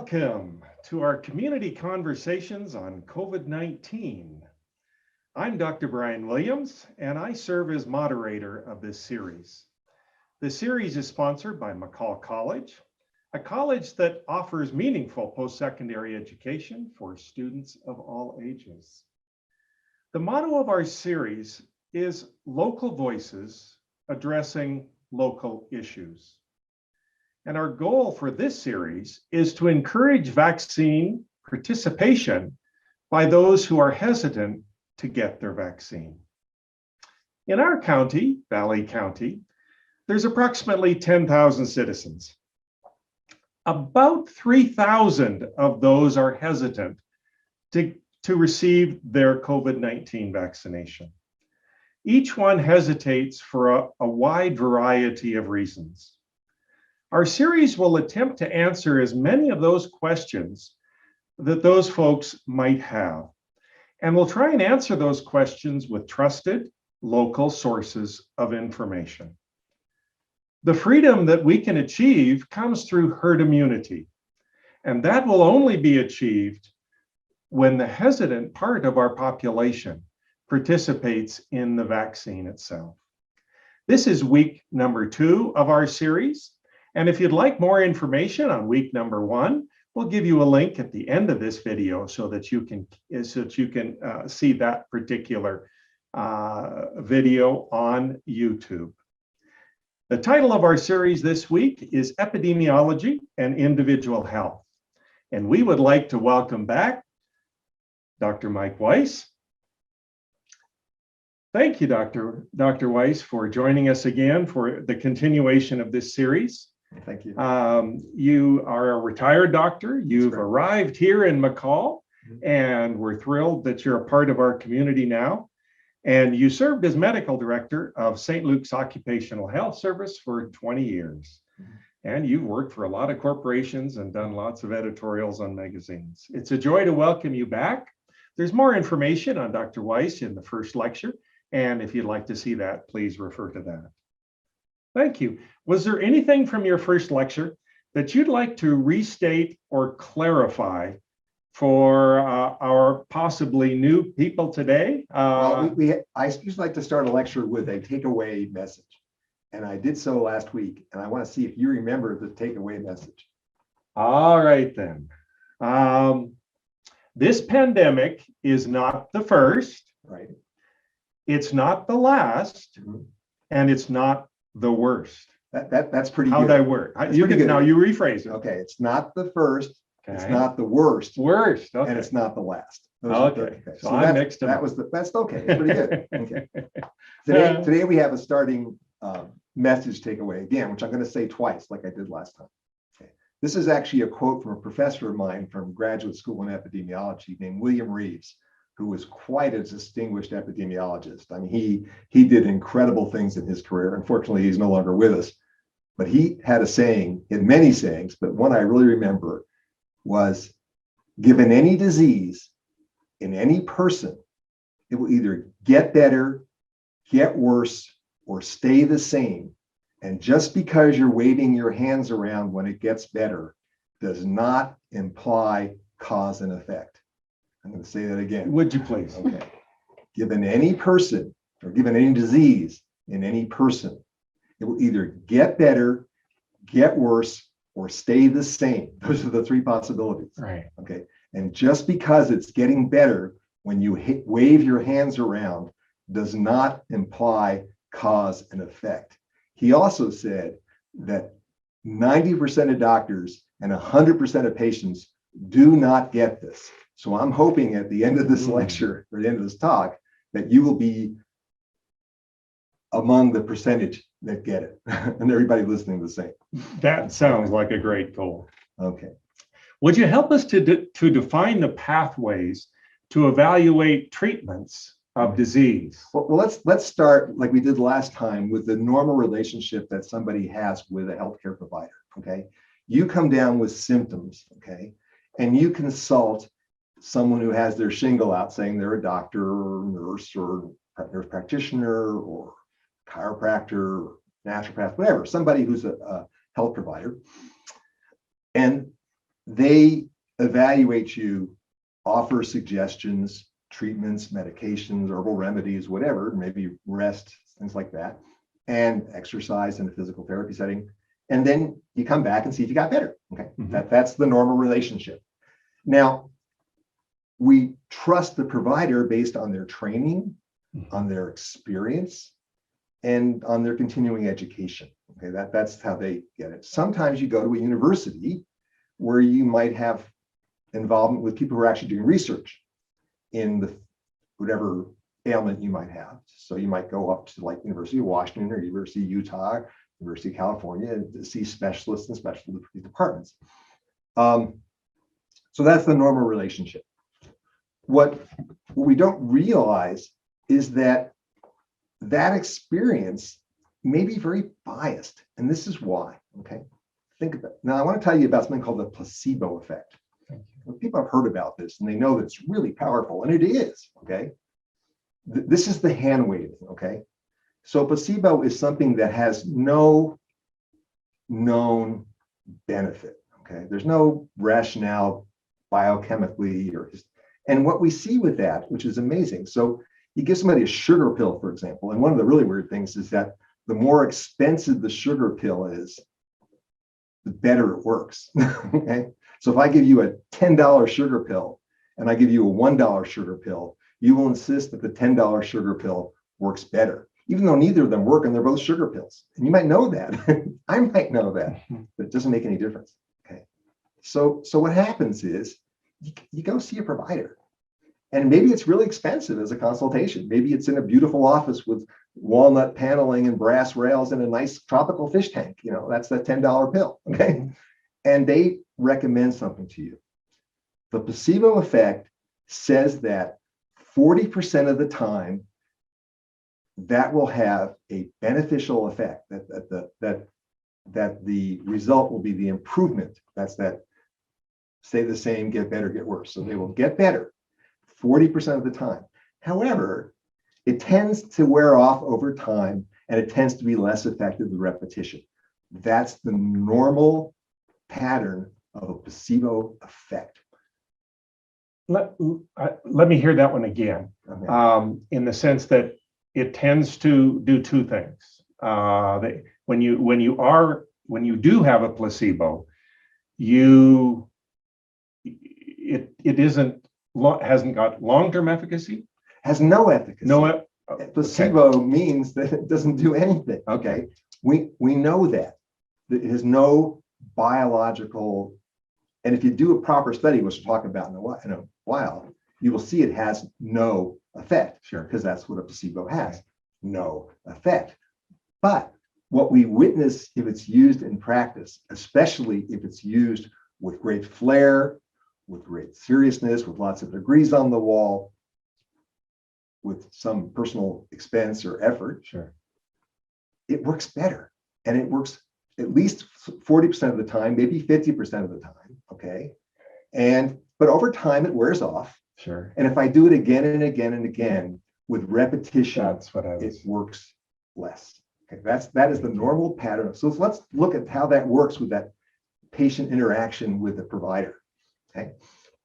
Welcome to our community conversations on COVID-19. I'm Dr. Brian Williams, and I serve as moderator of this series. The series is sponsored by McCall College, a college that offers meaningful post-secondary education for students of all ages. The motto of our series is Local Voices Addressing Local Issues. And our goal for this series is to encourage vaccine participation by those who are hesitant to get their vaccine. In our county, Valley County, there's approximately 10,000 citizens. About 3,000 of those are hesitant to receive their COVID-19 vaccination. Each one hesitates for a wide variety of reasons. Our series will attempt to answer as many of those questions that those folks might have. And we'll try and answer those questions with trusted local sources of information. The freedom that we can achieve comes through herd immunity. And that will only be achieved when the hesitant part of our population participates in the vaccine itself. This is week number 2 of our series. And if you'd like more information on week number 1, we'll give you a link at the end of this video so that you can see that particular video on YouTube. The title of our series this week is Epidemiology and Individual Health. And we would like to welcome back Dr. Mike Weiss. Thank you, Dr. Weiss, for joining us again for the continuation of this series. Thank you. You are a retired doctor. You've arrived here in McCall, and we're thrilled that you're a part of our community now. And you served as medical director of St. Luke's Occupational Health Service for 20 years. And you've worked for a lot of corporations and done lots of editorials on magazines. It's a joy to welcome you back. There's more information on Dr. Weiss in the first lecture. And if you'd like to see that, please refer to that. Thank you. Was there anything from your first lecture that you'd like to restate or clarify for our possibly new people today? I usually like to start a lecture with a takeaway message. And I did so last week. And I want to see if you remember the takeaway message. All right, then. This pandemic is not the first. Right. It's not the last. And it's not the worst. That's pretty good. How'd I work? You rephrase it. Okay, it's not the first, okay. It's not the worst. Okay. And it's not the last. Okay. So I mixed them. That's okay. It's pretty good. Okay. Today we have a starting message takeaway again, which I'm going to say twice, like I did last time. Okay. This is actually a quote from a professor of mine from graduate school in epidemiology named William Reeves, who was quite a distinguished epidemiologist. I mean, he did incredible things in his career. Unfortunately, he's no longer with us. But he had a saying, he had many sayings, but one I really remember was, given any disease in any person, it will either get better, get worse, or stay the same. And just because you're waving your hands around when it gets better does not imply cause and effect. I'm going to say that again. Would you please? Okay. Given any person or given any disease in any person, it will either get better, get worse, or stay the same. Those are the 3 possibilities. Right. Okay. And just because it's getting better when you wave your hands around does not imply cause and effect. He also said that 90% of doctors and 100% of patients do not get this. So I'm hoping at the end of this lecture, or the end of this talk, that you will be among the percentage that get it, and everybody listening the same. That sounds like a great goal. Okay. Would you help us to define the pathways to evaluate treatments of disease? Well, let's start like we did last time with the normal relationship that somebody has with a healthcare provider. Okay. You come down with symptoms, okay, and you consult someone who has their shingle out saying they're a doctor or nurse or nurse practitioner or chiropractor or naturopath, whatever, somebody who's a health provider. And they evaluate you, offer suggestions, treatments, medications, herbal remedies, whatever, maybe rest, things like that, and exercise in a physical therapy setting. And then you come back and see if you got better. Okay, that's the normal relationship. Now, we trust the provider based on their training, on their experience, and on their continuing education. Okay, that's how they get it. Sometimes you go to a university where you might have involvement with people who are actually doing research in the whatever ailment you might have. So you might go up to like University of Washington or University of Utah, University of California to see specialists in specialty departments. So that's the normal relationship. What we don't realize is that that experience may be very biased, and this is why. Okay, think about it. Now I want to tell you about something called the placebo effect. People have heard about this and they know that it's really powerful, and it is. Okay, this is the hand waving. Okay, so placebo is something that has no known benefit. Okay, there's no rationale biochemically and what we see with that, which is amazing. So you give somebody a sugar pill, for example, and one of the really weird things is that the more expensive the sugar pill is, the better it works. Okay, so if I give you a $10 sugar pill and I give you a $1 sugar pill, you will insist that the $10 sugar pill works better, even though neither of them work and they're both sugar pills. And you might know that. I might know that, but it doesn't make any difference. Okay, so what happens is you go see a provider, and maybe it's really expensive as a consultation. Maybe it's in a beautiful office with walnut paneling and brass rails and a nice tropical fish tank. You know, that's the $10 pill. Okay, and they recommend something to you. The placebo effect says that 40% of the time that will have a beneficial effect, that the result will be the improvement. That's that stay the same, get better, get worse. So they will get better 40% of the time. However, it tends to wear off over time, and it tends to be less effective with repetition. That's the normal pattern of a placebo effect. Let me hear that one again. Okay. In the sense that it tends to do two things. When you do have a placebo, it hasn't got long-term efficacy. Has no efficacy. No. Placebo means that it doesn't do anything. Okay, we know that it has no biological. And if you do a proper study, which we'll talk about in a while, you will see it has no effect. Sure. Because that's what a placebo has, no effect. But what we witness if it's used in practice, especially if it's used with great flair, with great seriousness, with lots of degrees on the wall, with some personal expense or effort, sure, it works better. And it works at least 40% of the time, maybe 50% of the time. Okay. But over time it wears off. Sure. And if I do it again and again and again with repetition, it works less. Okay. That is the normal pattern. So let's look at how that works with that patient interaction with the provider. Okay.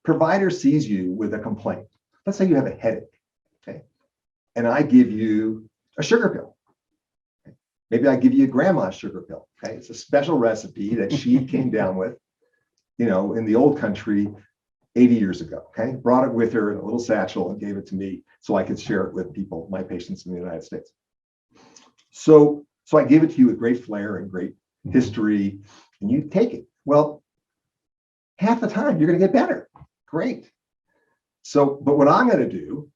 Provider sees you with a complaint. Let's say you have a headache. Okay. And I give you a sugar pill. Okay. Maybe I give you a grandma's sugar pill. Okay. It's a special recipe that she came down with, in the old country 80 years ago. Okay. Brought it with her in a little satchel and gave it to me so I could share it with people, my patients in the United States. So I give it to you with great flair and great history, and you take it. Well, half the time you're going to get better. Great. But what I'm going to do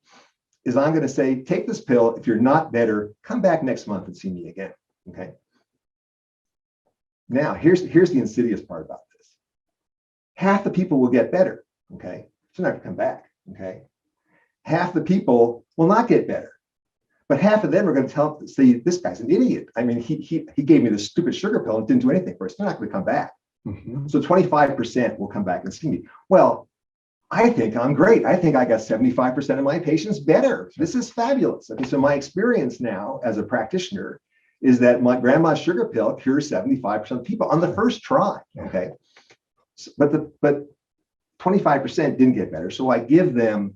is I'm going to say, take this pill. If you're not better, come back next month and see me again. Okay. Now, here's the insidious part about this. Half the people will get better. Okay. So they're not going to come back. Okay. Half the people will not get better. But half of them are going to say, this guy's an idiot. I mean, he gave me this stupid sugar pill and didn't do anything for us. They're not going to come back. So 25% will come back and see me. Well, I think I'm great. I think I got 75% of my patients better. This is fabulous. Okay, so my experience now as a practitioner is that my grandma's sugar pill cures 75% of people on the first try. Okay. But 25% didn't get better. So I give them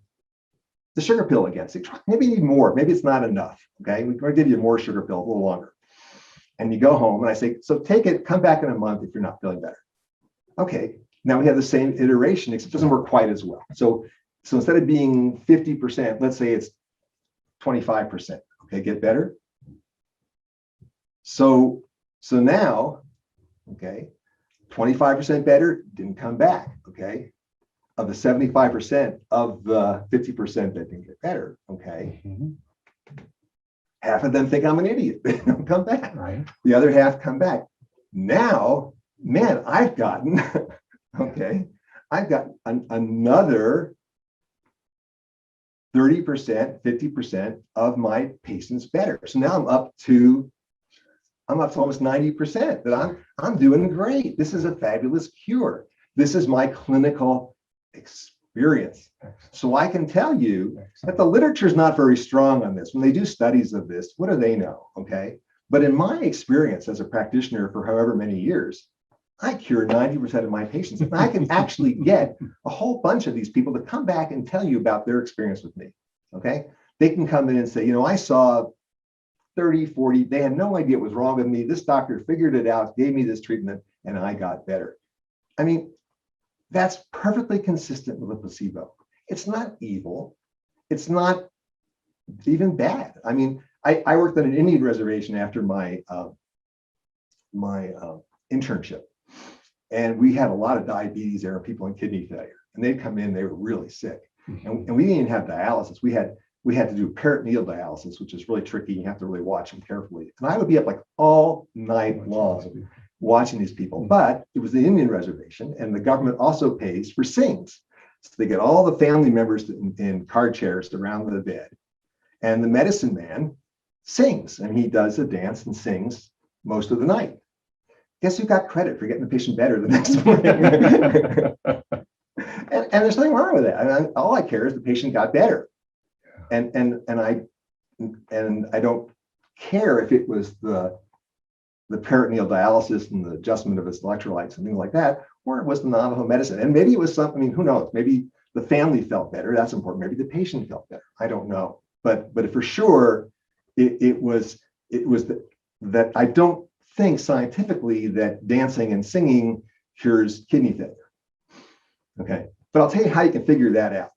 the sugar pill again. Say, maybe you need more. Maybe it's not enough. Okay, we're going to give you more sugar pill a little longer. And you go home and I say, so take it, come back in a month if you're not feeling better. Okay, now we have the same iteration, except it doesn't work quite as well. So instead of being 50%, let's say it's 25%. Okay, get better. So now, okay, 25% better, didn't come back. Okay, of the 75% of the 50% that didn't get better. Okay, half of them think I'm an idiot. They don't come back. Right. The other half come back. Now, man, I've gotten, okay, I've got another 30%, 50% of my patients better. So now I'm up to almost 90% that I'm doing great. This is a fabulous cure. This is my clinical experience. So I can tell you that the literature is not very strong on this. When they do studies of this, what do they know? Okay. But in my experience as a practitioner for however many years, I cure 90% of my patients. And I can actually get a whole bunch of these people to come back and tell you about their experience with me. Okay. They can come in and say, you know, I saw 30, 40, they had no idea what was wrong with me. This doctor figured it out, gave me this treatment, and I got better. I mean, that's perfectly consistent with a placebo. It's not evil. It's not even bad. I mean, I worked on an Indian reservation after my internship, and we had a lot of diabetes era people in kidney failure, and they'd come in, they were really sick, and we didn't even have dialysis. We had to do peritoneal dialysis, which is really tricky. You have to really watch them carefully. And I would be up like all night long watching these people. But it was the Indian reservation, and the government also pays for sings. So they get all the family members in card chairs around the bed. And the medicine man sings, and he does a dance and sings most of the night. Guess who got credit for getting the patient better the next morning? and there's nothing wrong with that. I mean, all I care is the patient got better. And I don't care if it was the peritoneal dialysis and the adjustment of its electrolytes and things like that, or it was the Navajo medicine. And maybe it was something, I mean, who knows? Maybe the family felt better. That's important. Maybe the patient felt better. I don't know. But for sure, it was that I don't think scientifically that dancing and singing cures kidney failure. Okay. But I'll tell you how you can figure that out.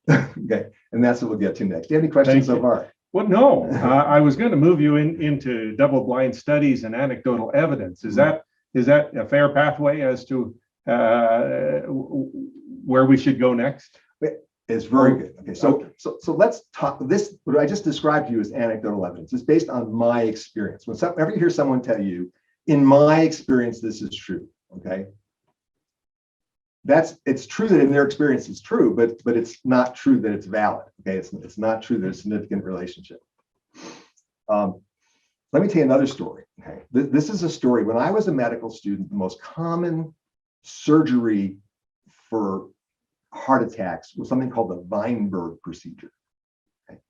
Okay. And that's what we'll get to next. Do you have any questions so far? Well, no, I was going to move you into double-blind studies and anecdotal evidence. Is that a fair pathway as to where we should go next? It's very good. Okay, so let's talk. This, what I just described to you, is anecdotal evidence. It's based on my experience. Whenever you hear someone tell you, in my experience, this is true. Okay. It's true that in their experience it's true, but it's not true that it's valid. Okay, it's not true that it's a significant relationship. Let me tell you another story. Okay, this is a story. When I was a medical student, the most common surgery for heart attacks was something called the Weinberg procedure. Okay?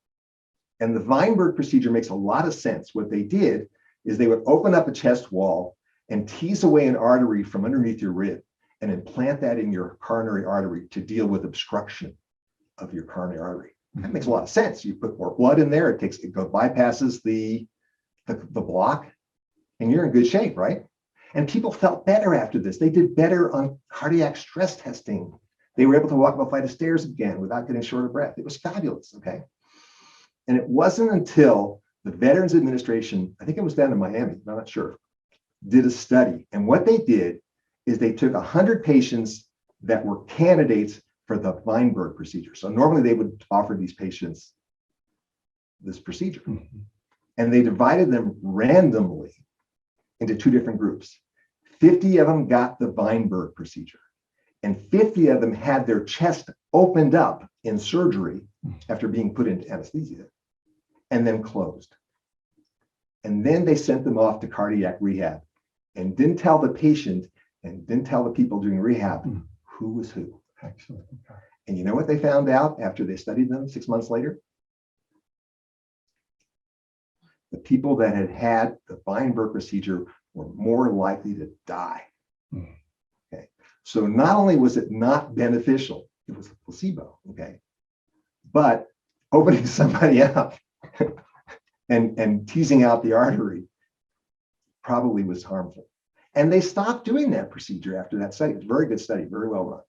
And the Weinberg procedure makes a lot of sense. What they did is they would open up a chest wall and tease away an artery from underneath your rib, and implant that in your coronary artery to deal with obstruction of your coronary artery. That makes a lot of sense. You put more blood in there, it bypasses the block, and you're in good shape, right? And people felt better after this. They did better on cardiac stress testing. They were able to walk up a flight of stairs again without getting short of breath. It was fabulous, okay? And it wasn't until the Veterans Administration, I think it was down in Miami, I'm not sure, did a study. And what they did is they took 100 patients that were candidates for the Weinberg procedure. So normally they would offer these patients this procedure. And they divided them randomly into two different groups. 50 of them got the Weinberg procedure, and 50 of them had their chest opened up in surgery after being put into anesthesia and then closed. And then they sent them off to cardiac rehab and didn't tell the patient and didn't tell the people doing rehab who was who. Excellent. Okay. And you know what they found out after they studied them 6 months later? The people that had had the Weinberg procedure were more likely to die. Okay. So not only was it not beneficial, it was a placebo, okay? But opening somebody up and teasing out the artery probably was harmful. And they stopped doing that procedure after that study. It's a very good study, very well run.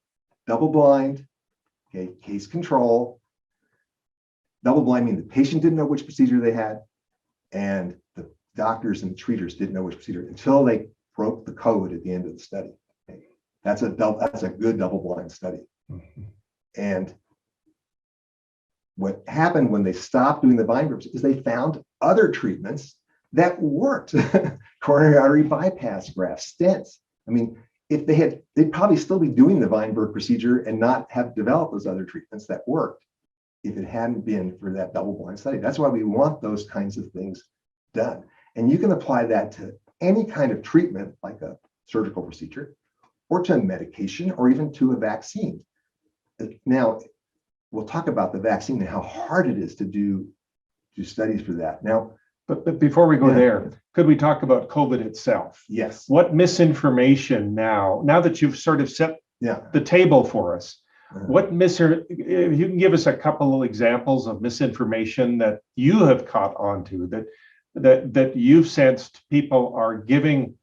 Double blind, okay, case control. Double blind meaning the patient didn't know which procedure they had, and the doctors and the treaters didn't know which procedure until they broke the code at the end of the study. Okay. That's a good double blind study. Mm-hmm. And what happened when they stopped doing the Weinbergs is they found other treatments that worked. Coronary artery bypass grafts, stents. I mean, if they had, they'd probably still be doing the Weinberg procedure and not have developed those other treatments that worked if it hadn't been for that double blind study. That's why we want those kinds of things done. And you can apply that to any kind of treatment, like a surgical procedure, or to a medication, or even to a vaccine. Now, we'll talk about the vaccine and how hard it is to do studies for that. Now, but before we go there, could we talk about COVID itself? Yes. What misinformation now that you've sort of set the table for us, if you can give us a couple of examples of misinformation that you have caught onto, that you've sensed people are giving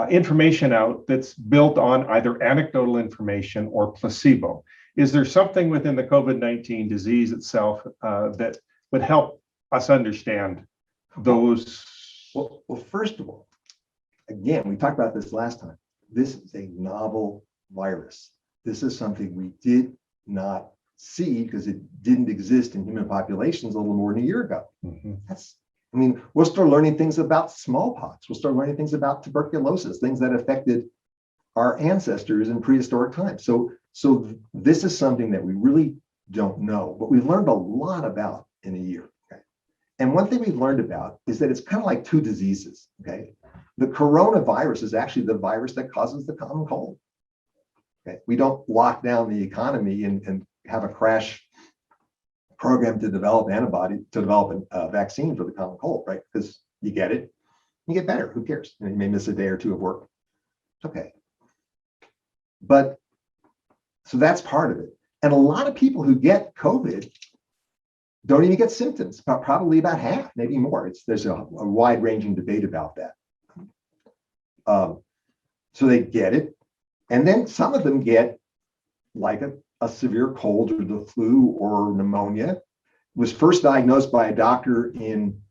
information out that's built on either anecdotal information or placebo. Is there something within the COVID-19 disease itself that would help us understand those? Well, first of all, again, we talked about this last time. This is a novel virus. This is something we did not see because it didn't exist in human populations a little more than a year ago. Mm-hmm. We'll start learning things about smallpox. We'll start learning things about tuberculosis, things that affected our ancestors in prehistoric times. So this is something that we really don't know, but we've learned a lot about in a year. Okay? And one thing we've learned about is that it's kind of like two diseases. Okay, the coronavirus is actually the virus that causes the common cold. Okay, we don't lock down the economy and have a crash program to develop a vaccine for the common cold, right? Because you get it, you get better. Who cares? You may miss a day or two of work. It's okay. But so that's part of it. And a lot of people who get COVID don't even get symptoms, probably about half, maybe more. There's a wide-ranging debate about that. So they get it. And then some of them get like a severe cold or the flu or pneumonia. Was first diagnosed by a doctor in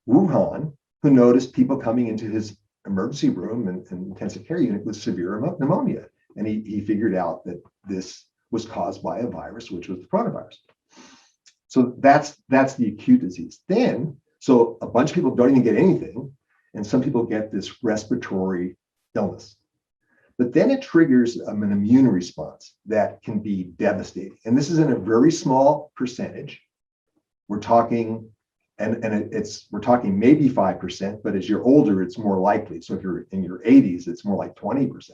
Wuhan who noticed people coming into his emergency room and intensive care unit with severe pneumonia. And he figured out that this was caused by a virus, which was the coronavirus. So that's the acute disease. Then, so a bunch of people don't even get anything, and some people get this respiratory illness. But then it triggers an immune response that can be devastating. And this is in a very small percentage. We're talking, we're talking maybe 5%, but as you're older, it's more likely. So if you're in your 80s, it's more like 20%.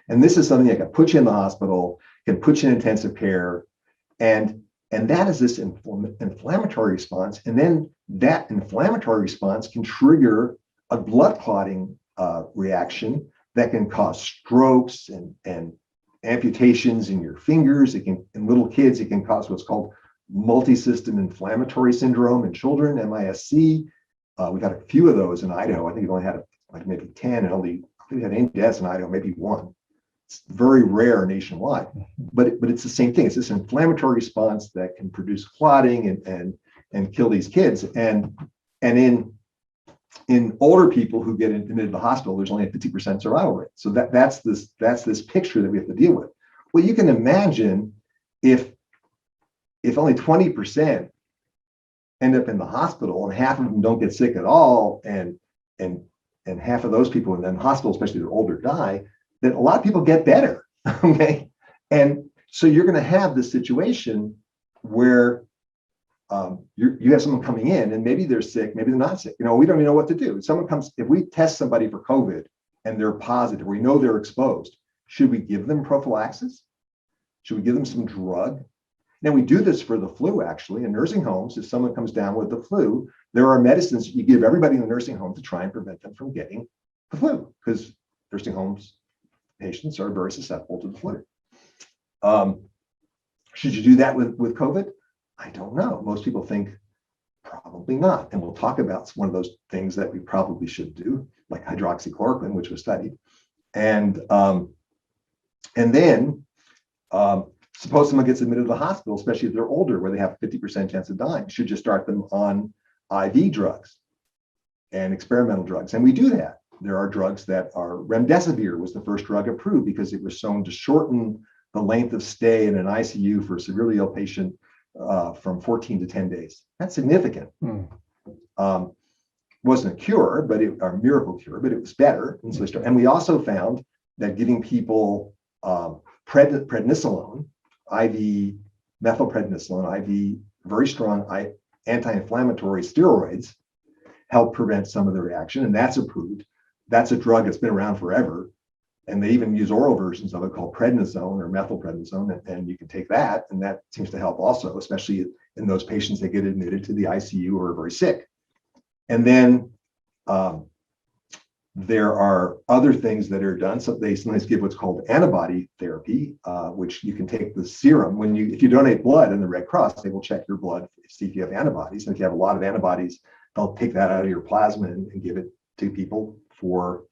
And this is something that can put you in the hospital, can put you in intensive care, and that is this inflammatory response. And then that inflammatory response can trigger a blood clotting reaction that can cause strokes and amputations in your fingers. It can, in little kids, it can cause what's called multi-system inflammatory syndrome in children, MISC. We've had a few of those in Idaho. I think we've only had like maybe 10, and only we had any deaths in Idaho, maybe one. It's very rare nationwide, but it's the same thing. It's this inflammatory response that can produce clotting and kill these kids. And in older people who get admitted to the hospital, there's only a 50% survival rate. So that's this picture that we have to deal with. Well, you can imagine if only 20% end up in the hospital and half of them don't get sick at all, and half of those people in the hospital, especially they're older, die, then a lot of people get better. Okay, and so you're going to have this situation where you have someone coming in and maybe they're sick, maybe they're not sick. We don't even know what to do. If we test somebody for COVID and they're positive, we know they're exposed, should we give them prophylaxis? Should we give them some drug? Now, we do this for the flu, actually. In nursing homes, if someone comes down with the flu, there are medicines you give everybody in the nursing home to try and prevent them from getting the flu, because nursing homes patients are very susceptible to the flu. Should you do that with COVID? I don't know. Most people think probably not. And we'll talk about one of those things that we probably should do, like hydroxychloroquine, which was studied. And then suppose someone gets admitted to the hospital, especially if they're older, where they have a 50% chance of dying. Should you start them on IV drugs and experimental drugs? And we do that. There are drugs that are, remdesivir was the first drug approved because it was shown to shorten the length of stay in an ICU for a severely ill patient from 14 to 10 days. That's significant. Wasn't a cure, but a miracle cure, but it was better. And, and we also found that giving people prednisolone, IV methylprednisolone, IV very strong anti-inflammatory steroids help prevent some of the reaction, and that's approved. That's a drug that's been around forever. And they even use oral versions of it called prednisone or methylprednisolone, and you can take that, and that seems to help also, especially in those patients that get admitted to the ICU or are very sick. And then there are other things that are done. So they sometimes give what's called antibody therapy, which you can take the serum. If you donate blood in the Red Cross, they will check your blood, see if you have antibodies. And if you have a lot of antibodies, they'll take that out of your plasma and give it to people for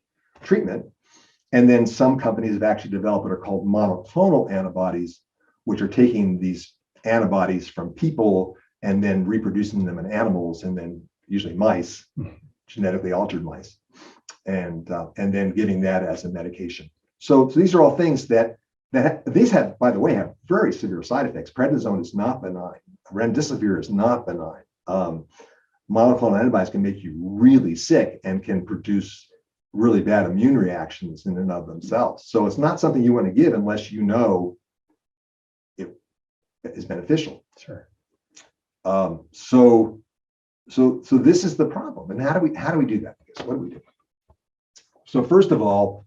treatment. And then some companies have actually developed what are called monoclonal antibodies, which are taking these antibodies from people and then reproducing them in animals, and then usually mice, genetically altered mice, and then giving that as a medication. So these are all things that these have, by the way, have very severe side effects. Prednisone is not benign. Remdesivir is not benign. Monoclonal antibodies can make you really sick and can produce really bad immune reactions in and of themselves. So it's not something you want to give unless you know it is beneficial. Sure. So this is the problem. And how do we do that? What do we do? So first of all,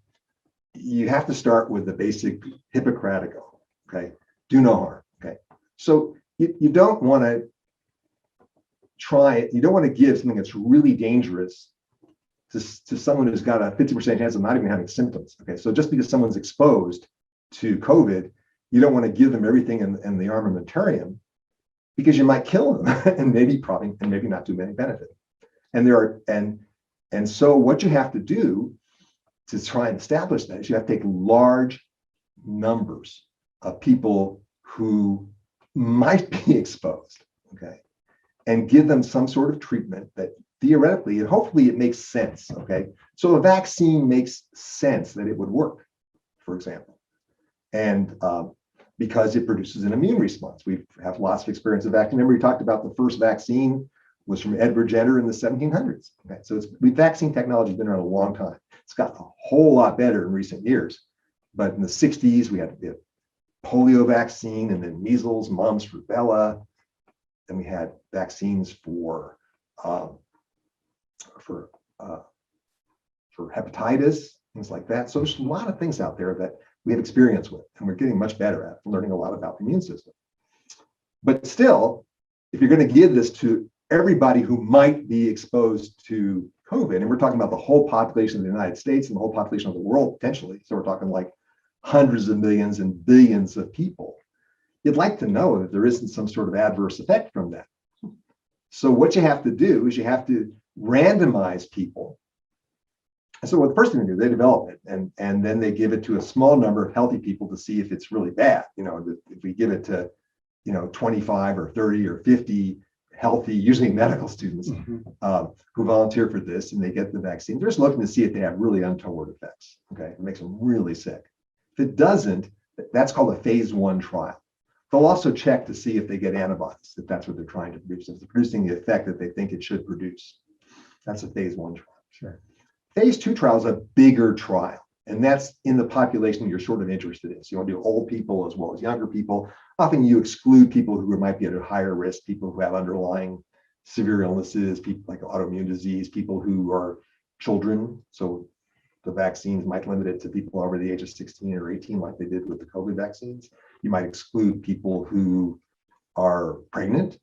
you have to start with the basic Hippocratic oath. Okay, do no harm. Okay, so you don't want to try it. You don't want to give something that's really dangerous to someone who's got a 50% chance of not even having symptoms. Okay, so just because someone's exposed to COVID, you don't want to give them everything in the armamentarium, because you might kill them and maybe not do any benefit. And so what you have to do to try and establish that is you have to take large numbers of people who might be exposed, okay, and give them some sort of treatment that theoretically and hopefully it makes sense, okay? So a vaccine makes sense that it would work, for example, and because it produces an immune response. We have lots of experience with vaccine. Remember, we talked about the first vaccine was from Edward Jenner in the 1700s. Okay, so vaccine technology has been around a long time. It's gotten a whole lot better in recent years. But in the 60s, we had the polio vaccine, and then measles, mumps, rubella. Then we had vaccines for hepatitis, things like that. So there's a lot of things out there that we have experience with, and we're getting much better at learning a lot about the immune system. But still, if you're going to give this to everybody who might be exposed to COVID, and we're talking about the whole population of the United States and the whole population of the world potentially, so we're talking like hundreds of millions and billions of people, you'd like to know that there isn't some sort of adverse effect from that. So what you have to do is you have to randomize people. And so what the first thing they do, they develop it, and then they give it to a small number of healthy people to see if it's really bad. You know, if we give it to, 25 or 30 or 50 healthy, usually medical students who volunteer for this and they get the vaccine, they're just looking to see if they have really untoward effects. Okay, it makes them really sick. If it doesn't, that's called a phase 1 trial. They'll also check to see if they get antibodies, if that's what they're trying to produce, if they're producing the effect that they think it should produce. That's a phase 1 trial. Sure. Phase 2 trial is a bigger trial, and that's in the population you're sort of interested in. So you want to do old people as well as younger people. Often you exclude people who might be at a higher risk, people who have underlying severe illnesses, people like autoimmune disease, people who are children. So the vaccines might limit it to people over the age of 16 or 18, like they did with the COVID vaccines. You might exclude people who are pregnant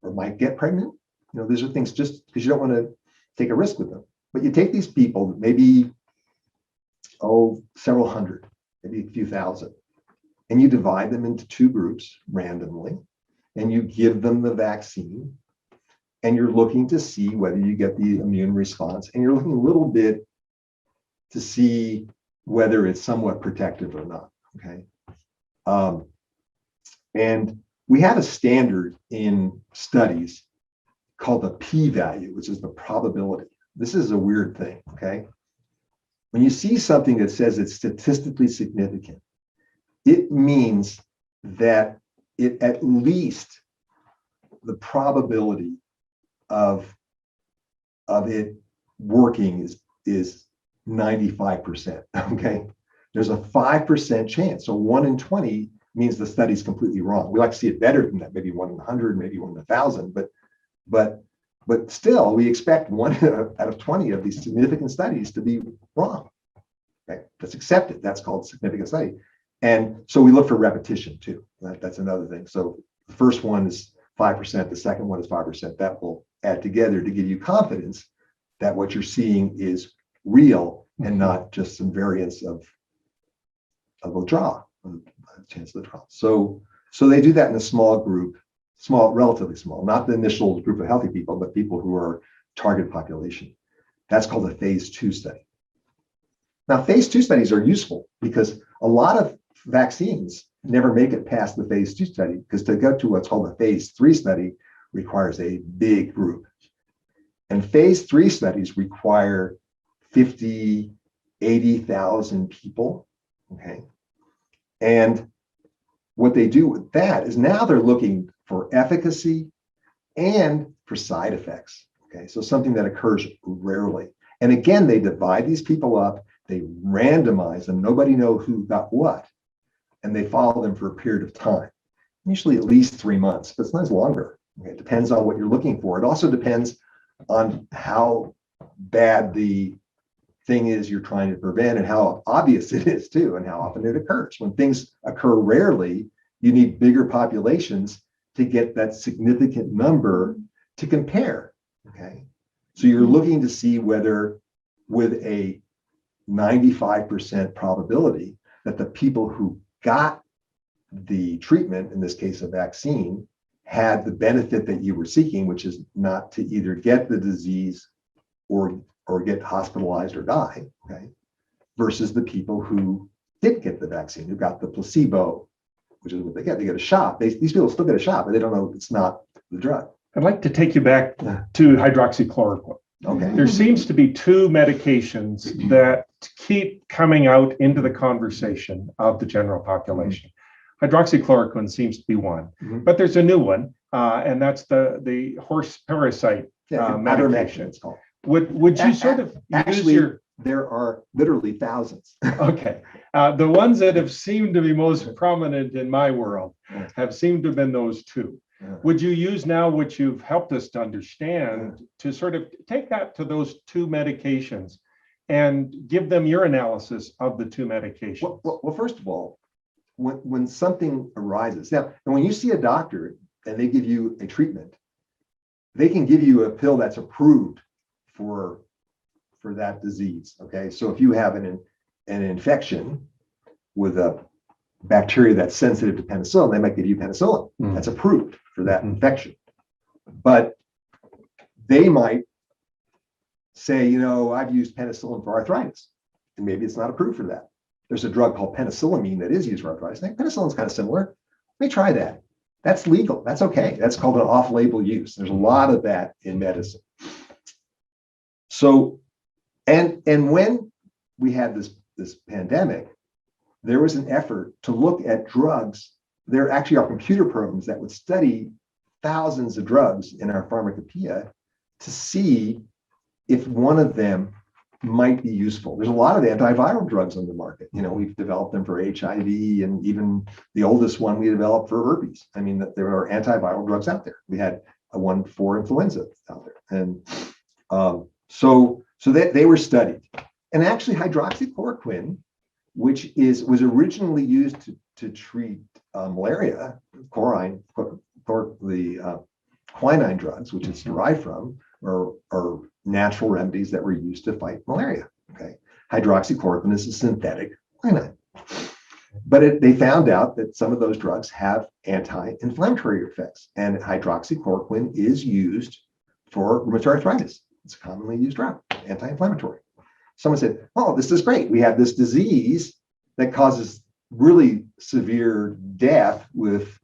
or might get pregnant. These are things just because you don't want to take a risk with them. But you take these people, maybe several hundred, maybe a few thousand. And you divide them into two groups randomly, and you give them the vaccine, and you're looking to see whether you get the immune response, and you're looking a little bit to see whether it's somewhat protective or not, okay? And we have a standard in studies called the p-value, which is the probability. This is a weird thing, okay? When you see something that says it's statistically significant, it means that it at least the probability of it working is 95%, okay? There's a 5% chance. So 1 in 20 means the study's completely wrong. We like to see it better than that, maybe 1 in 100, maybe 1 in 1,000, but still we expect 1 out of 20 of these significant studies to be wrong. Okay? That's accepted. That's called significant study. And so we look for repetition too. That's another thing. So the first one is 5%, the second one is 5%. That will add together to give you confidence that what you're seeing is real and not just some variance of a draw, a chance of the draw. So they do that in a small group, relatively small, not the initial group of healthy people, but people who are target population. That's called a phase 2 study. Now, phase 2 studies are useful because a lot of vaccines never make it past the phase 2 study, because to go to what's called a phase 3 study requires a big group. And phase 3 studies require 50, 80,000 people, okay? And what they do with that is now they're looking for efficacy and for side effects, okay? So something that occurs rarely. And again, they divide these people up, they randomize them, nobody knows who got what, and they follow them for a period of time, usually at least 3 months, but sometimes longer. Okay? It depends on what you're looking for. It also depends on how bad the thing is you're trying to prevent and how obvious it is too, and how often it occurs. When things occur rarely, you need bigger populations to get that significant number to compare, okay? So you're looking to see whether with a 95% probability that the people who got the treatment, in this case a vaccine, had the benefit that you were seeking, which is not to either get the disease or get hospitalized or die, okay? Versus the people who didn't get the vaccine, who got the placebo, which is what they get. They get a shot. These people still get a shot, but they don't know it's not the drug. I'd like to take you back to hydroxychloroquine. Okay. There seems to be two medications that keep coming out into the conversation of the general population. Hydroxychloroquine seems to be one, but there's a new one, and that's the horse parasite medication. It's called. Would you sort of actually use your... There are literally thousands. Okay. The ones that have seemed to be most prominent in my world have seemed to have been those two. Would you use now what you've helped us to understand to sort of take that to those two medications and give them your analysis of the two medications? Well, first of all, when something arises, now, and when you see a doctor and they give you a treatment, they can give you a pill that's approved for that disease, okay? So if you have an infection with a bacteria that's sensitive to penicillin, they might give you penicillin. That's approved for that infection. But they might say, you know, I've used penicillin for arthritis, and maybe it's not approved for that. There's a drug called penicillamine that is used for arthritis. I think penicillin's kind of similar. Let me try that. That's legal. That's okay. That's called an off-label use. There's a lot of that in medicine. So, and when we had this pandemic, there was an effort to look at drugs. There actually are computer programs that would study thousands of drugs in our pharmacopoeia to see if one of them might be useful. There's a lot of antiviral drugs on the market. You know, we've developed them for HIV, and even the oldest one we developed for herpes. I mean, that there are antiviral drugs out there. We had a one for influenza out there. And so they were studied. And actually hydroxychloroquine, which was originally used to treat malaria, the quinine drugs, which it's derived from, are natural remedies that were used to fight malaria. Okay, hydroxychloroquine is a synthetic quinine. But they found out that some of those drugs have anti-inflammatory effects, and hydroxychloroquine is used for rheumatoid arthritis. It's a commonly used drug, anti-inflammatory. Someone said, oh, this is great. We have this disease that causes really severe death with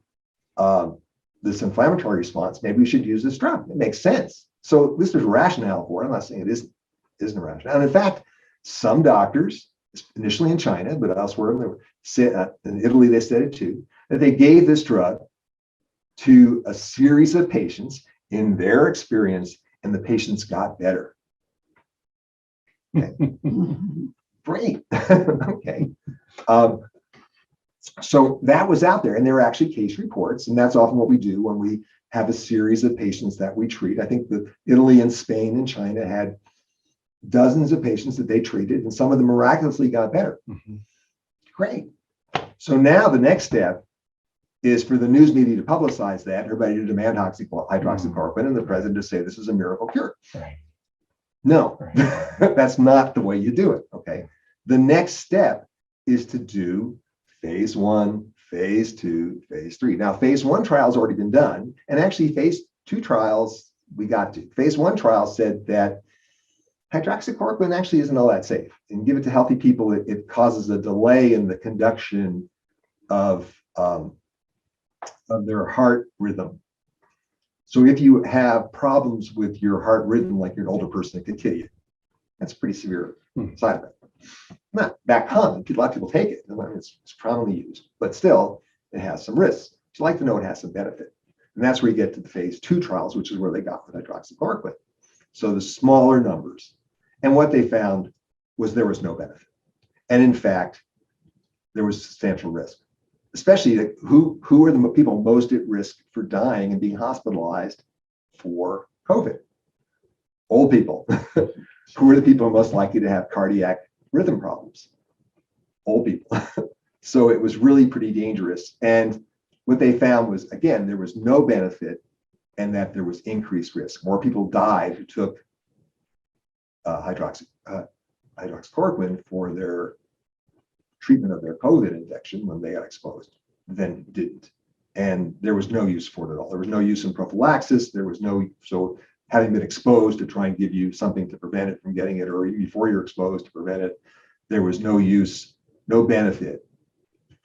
this inflammatory response. Maybe we should use this drug. It makes sense. So at least there's rationale for it. I'm not saying it isn't rationale. And in fact, some doctors, initially in China, but elsewhere, in Italy, they said it too, that they gave this drug to a series of patients in their experience, and the patients got better. Okay. Great. Okay. So that was out there, and there were actually case reports, and that's often what we do when we have a series of patients that we treat. I think that Italy and Spain and China had dozens of patients that they treated, and some of them miraculously got better. Mm-hmm. Great. So now the next step is for the news media to publicize that, everybody to demand hydroxychloroquine, and the president to say this is a miracle cure. Right. No, right. That's not the way you do it. Okay. The next step is to do phase 1, phase 2, phase 3. Now, phase 1 trials already been done, and actually phase 2 trials we got to. Phase 1 trial said that hydroxychloroquine actually isn't all that safe. And give it to healthy people, it causes a delay in the conduction of their heart rhythm. So if you have problems with your heart rhythm, like you're an older person, it could kill you. That's a pretty severe side effect. Not that common. A lot of people take it. It's commonly used, but still, it has some risks. So you like to know it has some benefit. And that's where you get to the phase 2 trials, which is where they got with hydroxychloroquine. So the smaller numbers. And what they found was there was no benefit. And in fact, there was substantial risk, especially who are the people most at risk for dying and being hospitalized for COVID? Old people. Who are the people most likely to have cardiac rhythm problems? Old people. So it was really pretty dangerous. And what they found was, again, there was no benefit and that there was increased risk. More people died who took hydroxychloroquine for their treatment of their COVID infection when they got exposed than didn't. And there was no use for it at all. There was no use in prophylaxis. There was no, so having been exposed to try and give you something to prevent it from getting it, or even before you're exposed to prevent it, there was no use, no benefit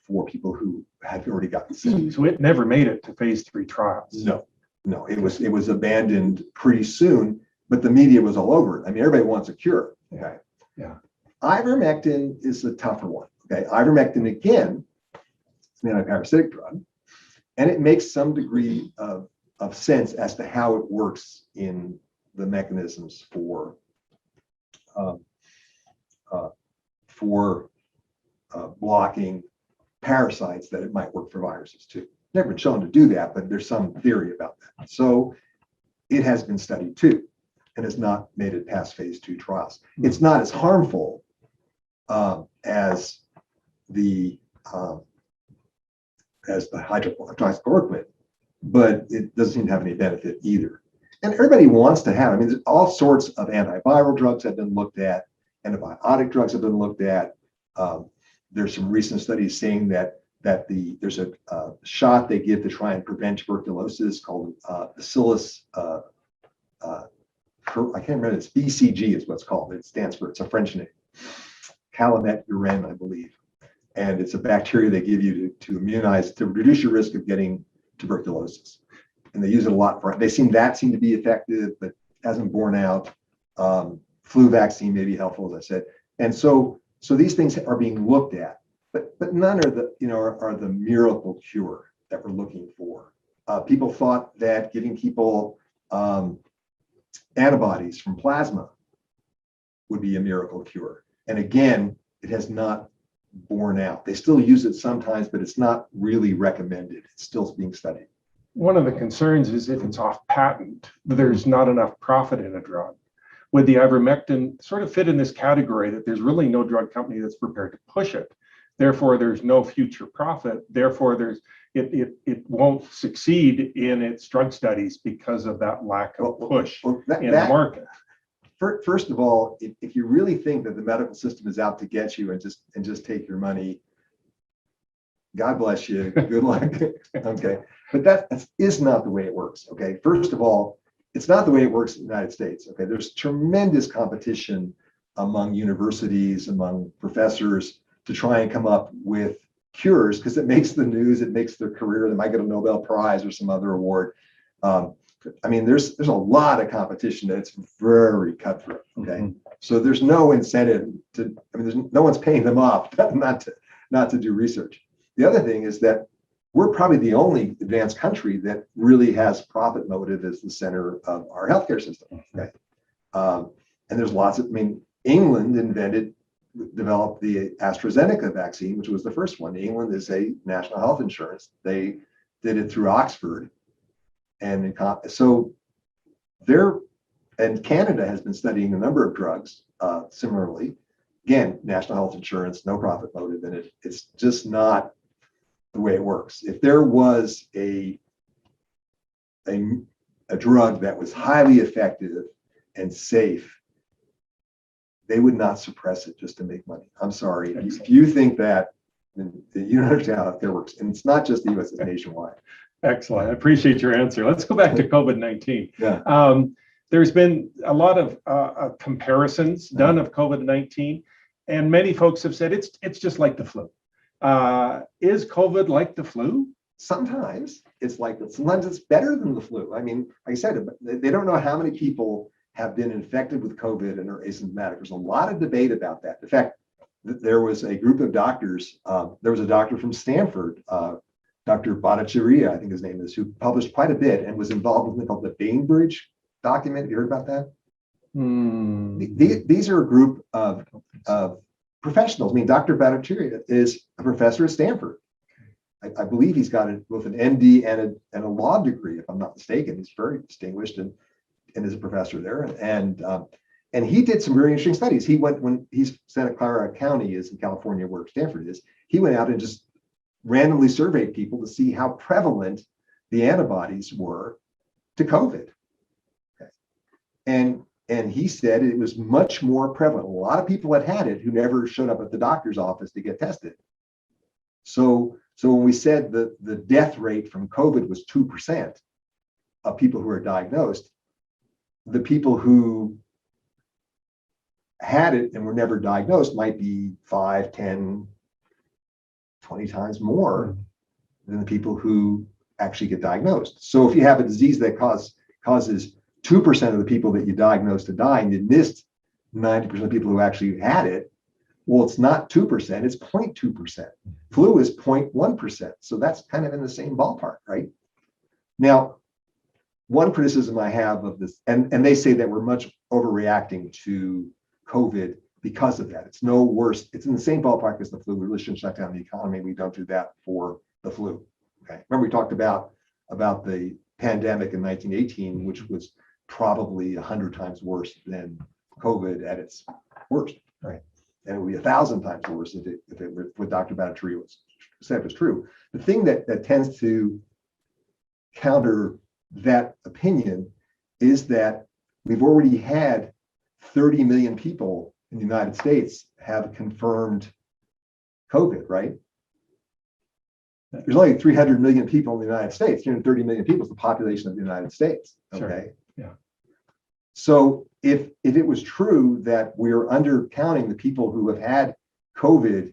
for people who had already gotten sick. So it never made it to phase 3 trials. No, it was abandoned pretty soon, but the media was all over it. I mean, everybody wants a cure. Okay. Yeah. Ivermectin is a tougher one. Okay. Ivermectin, again, it's an antiparasitic drug, and it makes some degree of sense as to how it works in the mechanisms for blocking parasites, that it might work for viruses too. Never been shown to do that, but there's some theory about that. So it has been studied too, and has not made it past phase 2 trials. It's not as harmful as the hydroxychloroquine, but it doesn't seem to have any benefit either. And everybody wants to have, I mean, all sorts of antiviral drugs have been looked at, antibiotic drugs have been looked at. There's some recent studies saying that there's a shot they give to try and prevent tuberculosis called Bacillus, I can't remember, it's BCG is what it's called. It stands for, it's a French name, Calumet urine, I believe. And it's a bacteria they give you to immunize, to reduce your risk of getting tuberculosis. And they use it a lot for, seem to be effective, but hasn't borne out. Flu vaccine may be helpful, as I said. And so these things are being looked at, but none are the miracle cure that we're looking for. People thought that giving people antibodies from plasma would be a miracle cure. And again, it has not borne out. They still use it sometimes, but it's not really recommended. It's still being studied. One of the concerns is if it's off patent, there's not enough profit in a drug. Would the ivermectin sort of fit in this category that there's really no drug company that's prepared to push it? Therefore, there's no future profit. Therefore, it won't succeed in its drug studies because of that lack of push in the market. first of all, if you really think that the medical system is out to get you and just take your money, God bless you. Good luck. Okay. But that is not the way it works. Okay. First of all, it's not the way it works in the United States. Okay. There's tremendous competition among universities, among professors to try and come up with cures because it makes the news, it makes their career. They might get a Nobel Prize or some other award. I mean, there's a lot of competition and it's very cutthroat. Okay. So there's no incentive to, I mean, no one's paying them off not to do research. The other thing is that we're probably the only advanced country that really has profit motive as the center of our healthcare system. Okay. And there's lots of, I mean, England developed the AstraZeneca vaccine, which was the first one. England is a national health insurance. They did it through Oxford. And so and Canada has been studying a number of drugs similarly. Again, national health insurance, no profit motive in it. It's just not the way it works. If there was a drug that was highly effective and safe, they would not suppress it just to make money. I'm sorry. If you think that, then you don't understand how healthcare works. And it's not just the US, it's nationwide. Excellent. I appreciate your answer. Let's go back to COVID-19. Yeah. There's been a lot of comparisons done of COVID-19, and many folks have said it's just like the flu. Is COVID like the flu? Sometimes it's better than the flu. I mean, like I said, they don't know how many people have been infected with COVID and are asymptomatic. There's a lot of debate about that. In fact, there was a group of doctors. There was a doctor from Stanford, Dr. Bhattacharya, I think his name is, who published quite a bit and was involved with something called the Bainbridge document. Have you heard about that? These are a group of professionals. I mean, Dr. Bhattacharya is a professor at Stanford. I believe he's got both an MD and a law degree, if I'm not mistaken. He's very distinguished and is a professor there. And he did some very interesting studies. When Santa Clara County is in California, where Stanford is, he went out and just randomly surveyed people to see how prevalent the antibodies were to COVID. Okay. And he said it was much more prevalent. A lot of people had it who never showed up at the doctor's office to get tested. So when we said that the death rate from COVID was 2% of people who are diagnosed, the people who had it and were never diagnosed might be 5, 10, 20 times more than the people who actually get diagnosed. So if you have a disease that causes 2% of the people that you diagnosed to die, and you missed 90% of the people who actually had it, well, it's not 2%, it's 0.2%. Flu is 0.1%. So that's kind of in the same ballpark, right? Now, one criticism I have of this, and they say that we're much overreacting to COVID because of that. It's no worse. It's in the same ballpark as the flu. We really shouldn't shut down the economy. We don't do that for the flu. Okay. Remember, we talked about the pandemic in 1918, which was probably 100 times worse than COVID at its worst. Right. And it would be 1,000 times worse if what Dr. Bhattacharya said was true. The thing that tends to counter that opinion is that we've already had 30 million people in the United States have confirmed COVID, right? There's only 300 million people in the United States. 330 million people is the population of the United States. Okay. Sure. Yeah. So if it was true that we're undercounting the people who have had COVID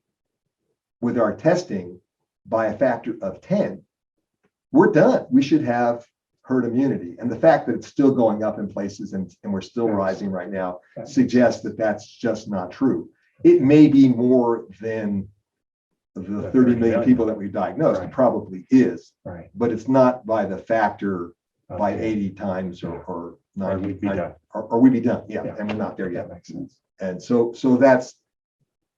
with our testing by a factor of 10, we're done. We should have herd immunity. And the fact that it's still going up in places and we're still rising right now suggests that that's just not true. It may be more than the 30 million people that we've diagnosed. It probably is, but it's not by the factor by 80 times or 90. Or we'd be done. Or we'd be done. Yeah. And we're not there yet. That makes sense. And so that's,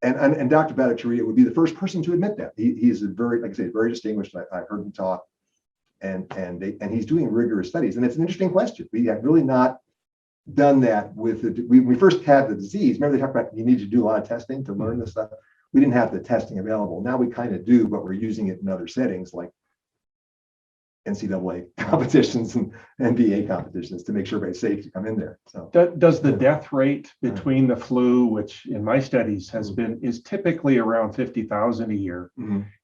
and Dr. Bhattacharya would be the first person to admit that. He is a very, like I say, very distinguished. I heard him talk. And he's doing rigorous studies, and it's an interesting question. We have really not done that with when we first had the disease. Remember they talked about you need to do a lot of testing to learn this stuff. We didn't have the testing available. Now we kind of do, but we're using it in other settings like NCAA competitions and NBA competitions to make sure everybody's safe to come in there. So Does the death rate between the flu, which in my studies is typically around 50,000 a year,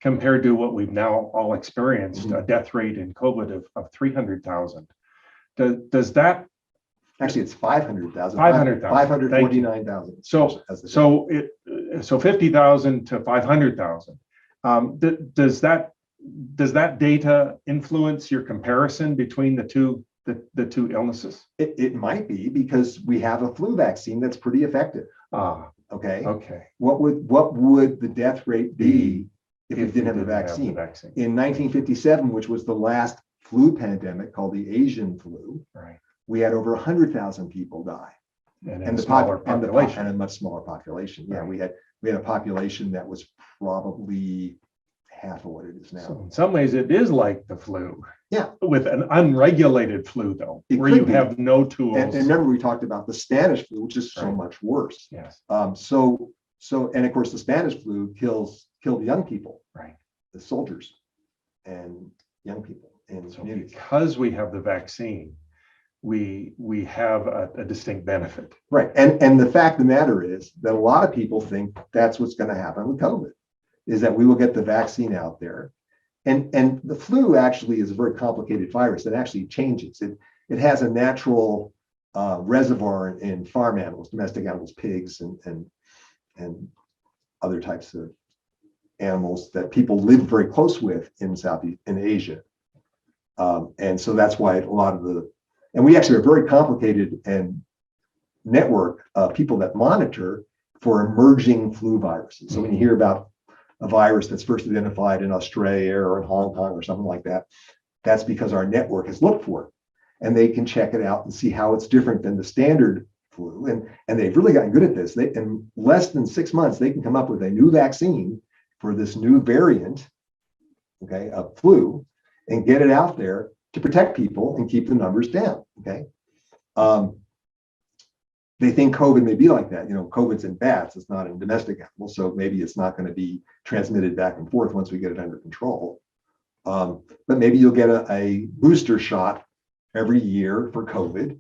compared to what we've now all experienced, a death rate in COVID of 300,000? Does that actually it's 500,000. 500,000. 549,000. So 50,000 to 500,000. Does that data influence your comparison between the two illnesses? It might be, because we have a flu vaccine that's pretty effective. Okay. What would the death rate be if we didn't have the vaccine? In 1957, which was the last flu pandemic called the Asian flu, right, we had over 100,000 people die, and a much smaller population. Yeah, we had a population that was probably half of what it is now. So in some ways, it is like the flu. Yeah, with an unregulated flu, though, where you have no tools. And remember, we talked about the Spanish flu, which is so much worse. Yes. So, and of course, the Spanish flu killed young people, right? The soldiers and young people in communities. Because we have the vaccine, we have a distinct benefit. Right. And the fact of the matter is that a lot of people think that's what's going to happen with COVID, is that we will get the vaccine out there. And the flu actually is a very complicated virus. It actually changes. It has a natural reservoir in farm animals, domestic animals, pigs, and other types of animals that people live very close with in Asia. And so that's why and we actually are very complicated and network of people that monitor for emerging flu viruses. So when you hear about a virus that's first identified in Australia or in Hong Kong or something like that, that's because our network has looked for it, and they can check it out and see how it's different than the standard flu. And they've really gotten good at this. In less than 6 months, they can come up with a new vaccine for this new variant, okay, of flu, and get it out there to protect people and keep the numbers down. Okay. They think COVID may be like that. COVID's in bats, it's not in domestic animals, so maybe it's not going to be transmitted back and forth once we get it under control. But maybe you'll get a booster shot every year for COVID,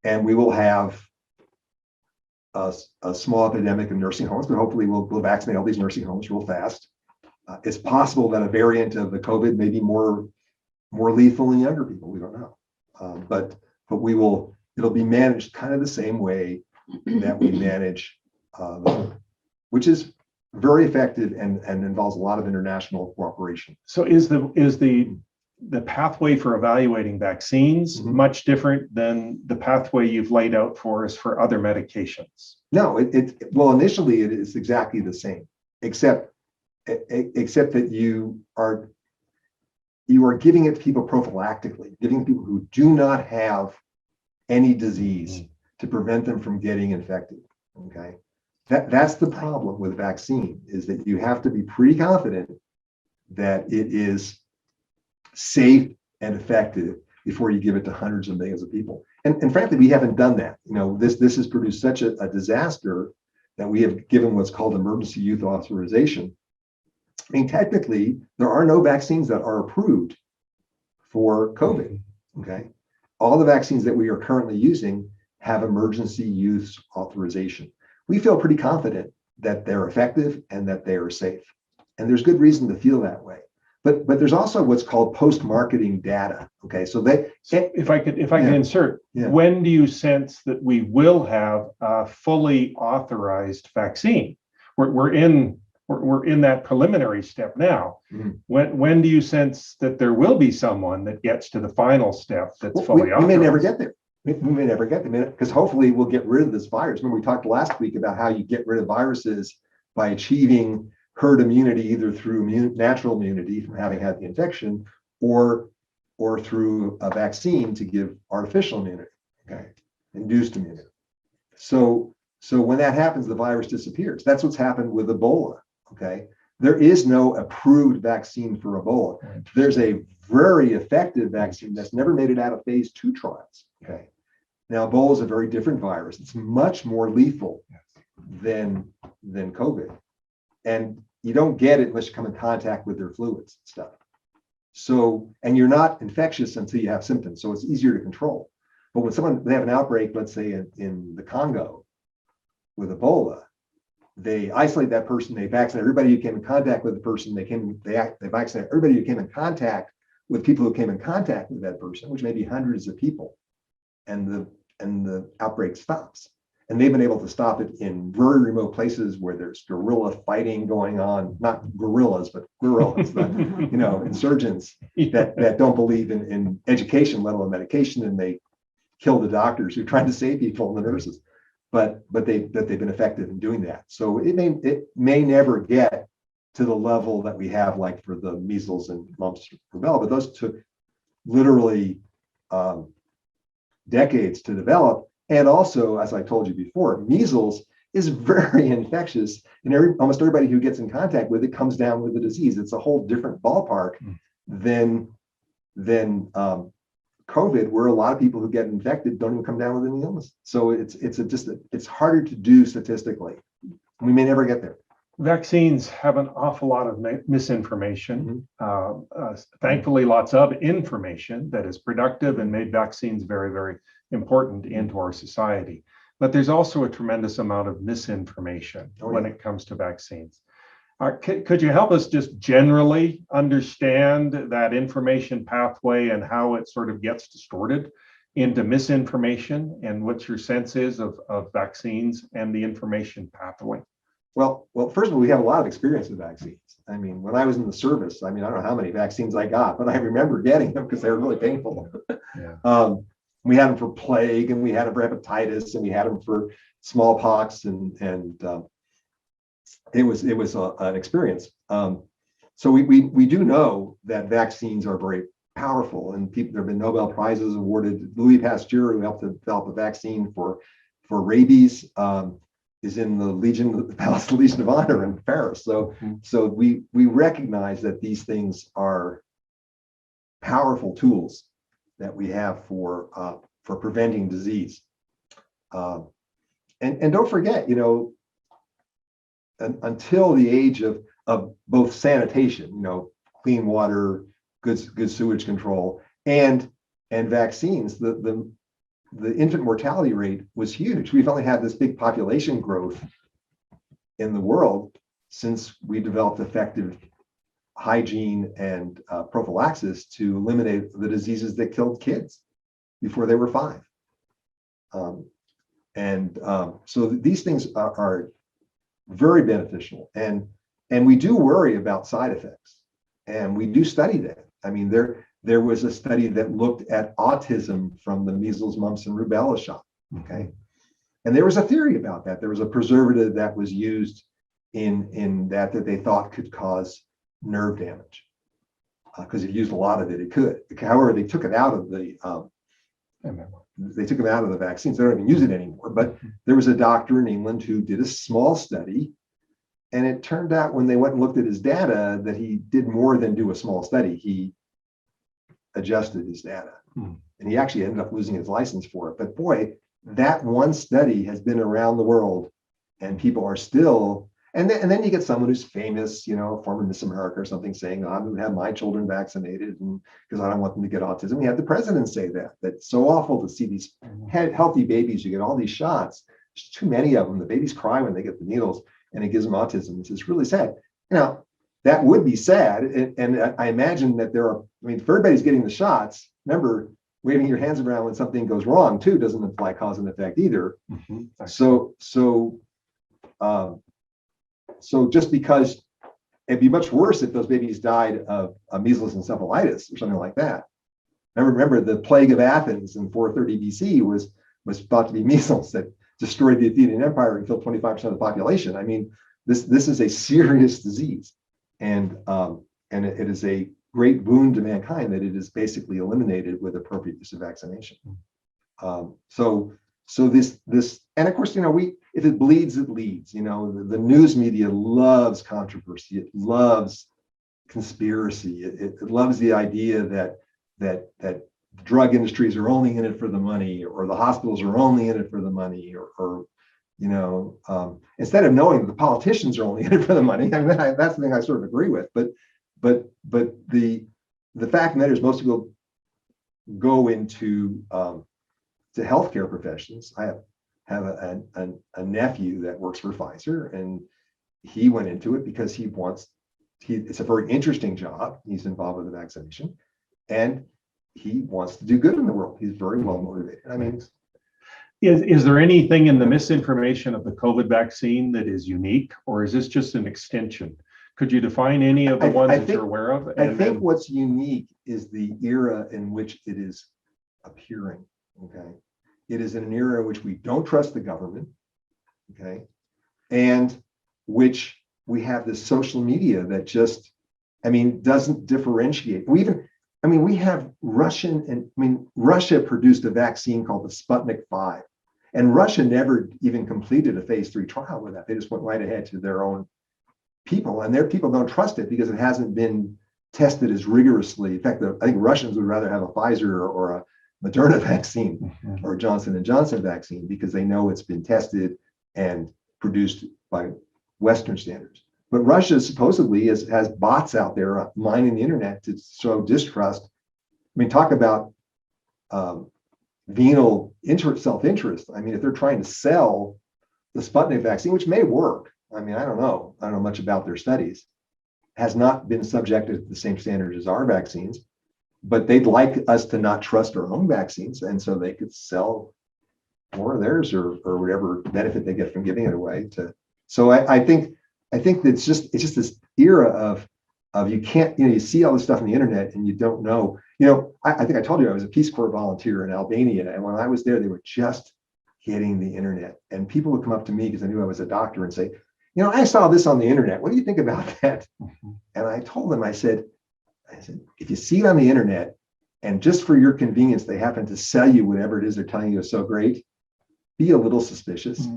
and we will have a small epidemic in nursing homes, but hopefully we'll vaccinate all these nursing homes real fast. It's possible that a variant of the COVID may be more lethal in younger people. We don't know, but it'll be managed kind of the same way that we manage which is very effective and involves a lot of international cooperation. So is the pathway for evaluating vaccines much different than the pathway you've laid out for us for other medications? No, well, initially it is exactly the same, except that you are giving it to people prophylactically, giving people who do not have any disease to prevent them from getting infected. Okay, that's the problem with vaccine, is that you have to be pretty confident that it is safe and effective before you give it to hundreds of millions of people. And frankly, we haven't done that. This has produced such a disaster that we have given what's called emergency use authorization. I mean, technically, there are no vaccines that are approved for COVID. Okay. All the vaccines that we are currently using have emergency use authorization. We feel pretty confident that they're effective and that they are safe. And there's good reason to feel that way. But there's also what's called post-marketing data. Okay, so if I could insert, when do you sense that we will have a fully authorized vaccine? We're in that preliminary step now. When do you sense that there will be someone that gets to the final step that's fully authorized? We may never get there. We may never get there, because hopefully we'll get rid of this virus. Remember, we talked last week about how you get rid of viruses by achieving herd immunity, either through natural immunity from having had the infection, or through a vaccine to give artificial immunity, okay, induced immunity. So when that happens, the virus disappears. That's what's happened with Ebola. Okay, there is no approved vaccine for Ebola. There's a very effective vaccine that's never made it out of phase 2 trials. Okay, now Ebola is a very different virus. It's much more lethal than COVID, and you don't get it unless you come in contact with their fluids and stuff. So, and you're not infectious until you have symptoms, so it's easier to control. But when they have an outbreak, let's say in the Congo with Ebola, they isolate that person, they vaccinate everybody who came in contact with the person, they vaccinate everybody who came in contact with people who came in contact with that person, which may be hundreds of people, and the outbreak stops. And they've been able to stop it in very remote places where there's guerrilla fighting going on, not guerrillas, but guerrillas, insurgents that don't believe in education, let alone medication, and they kill the doctors who are trying to save people and the nurses. But they've been effective in doing that. So it may never get to the level that we have like for the measles and mumps, rubella, but those took literally decades to develop. And also, as I told you before, measles is very infectious, and almost everybody who gets in contact with it comes down with the disease. It's a whole different ballpark than COVID, where a lot of people who get infected don't even come down with any illness. So it's harder to do statistically. We may never get there. Vaccines have an awful lot of misinformation. Thankfully, lots of information that is productive and made vaccines very, very important into our society. But there's also a tremendous amount of misinformation when it comes to vaccines. Could you help us just generally understand that information pathway and how it sort of gets distorted into misinformation, and what your sense is of vaccines and the information pathway? Well, first of all, we have a lot of experience with vaccines. I mean, when I was in the service, I don't know how many vaccines I got, but I remember getting them because they were really painful. Yeah. We had them for plague, and we had them for hepatitis, and we had them for smallpox, and it was an experience. So we do know that vaccines are very powerful, and there have been Nobel Prizes awarded. Louis Pasteur, who helped to develop a vaccine for rabies, is in the Palace Legion of Honor in Paris. So we recognize that these things are powerful tools that we have for preventing disease. And don't forget, until the age of both sanitation, clean water, good sewage control, and vaccines, the infant mortality rate was huge. We've only had this big population growth in the world since we developed effective hygiene and prophylaxis to eliminate the diseases that killed kids before they were 5. So these things are very beneficial, and we do worry about side effects, and we do study that. I mean, there was a study that looked at autism from the measles, mumps, and rubella shot. Okay, and there was a theory about that. There was a preservative that was used in that they thought could cause nerve damage because if you used a lot of it, it could. However, they took it out of the vaccines. They don't even use it anymore. But there was a doctor in England who did a small study, and it turned out when they went and looked at his data that he did more than do a small study. He adjusted his data, and he actually ended up losing his license for it. But boy, that one study has been around the world, and people are still. And then you get someone who's famous, former Miss America or something, saying, I'm going to have my children vaccinated and because I don't want them to get autism. We had the president say that. That's so awful to see these healthy babies. You get all these shots. There's too many of them. The babies cry when they get the needles, and it gives them autism. It's really sad. Now, that would be sad. And I imagine that if everybody's getting the shots, remember, waving your hands around when something goes wrong, too, doesn't imply cause and effect either. So just because it'd be much worse if those babies died of measles encephalitis or something like that. Remember the plague of Athens in 430 BC was thought to be measles that destroyed the Athenian Empire and killed 25% of the population. I mean, this is a serious disease, and it is a great boon to mankind that it is basically eliminated with appropriate use of vaccination. So this, and of course, if it bleeds, it leads. The news media loves controversy. It loves conspiracy. It loves the idea that drug industries are only in it for the money, or the hospitals are only in it for the money, or instead of knowing that the politicians are only in it for the money. I mean, that's the thing I sort of agree with. But the fact of the matter is most people go into to healthcare professions. I have a nephew that works for Pfizer, and he went into it because it's a very interesting job. He's involved with the vaccination, and he wants to do good in the world. He's very well motivated. I mean, is there anything in the misinformation of the COVID vaccine that is unique, or is this just an extension? Could you define any of the ones that you're aware of? I think what's unique is the era in which it is appearing. Okay, it is in an era in which we don't trust the government. Okay, and which we have this social media that just, doesn't differentiate. We have Russia produced a vaccine called the Sputnik 5, and Russia never even completed a phase 3 trial with that. They just went right ahead to their own people, and their people don't trust it because it hasn't been tested as rigorously. In fact, I think Russians would rather have a Pfizer or a Moderna vaccine or a Johnson & Johnson vaccine because they know it's been tested and produced by Western standards. But Russia supposedly has bots out there mining the internet to show distrust. Talk about venal self-interest. If they're trying to sell the Sputnik vaccine, which may work, I don't know much about their studies, has not been subjected to the same standards as our vaccines, but they'd like us to not trust our own vaccines, and so they could sell more of theirs or whatever benefit they get from giving it away. So I think it's just this era of you can't, you see all this stuff on the internet and you don't know. I think I told you I was a Peace Corps volunteer in Albania, and when I was there, they were just getting the internet, and people would come up to me because I knew I was a doctor and say, I saw this on the internet. What do you think about that? And I told them, I said, if you see it on the internet and just for your convenience, they happen to sell you whatever it is they're telling you is so great, be a little suspicious.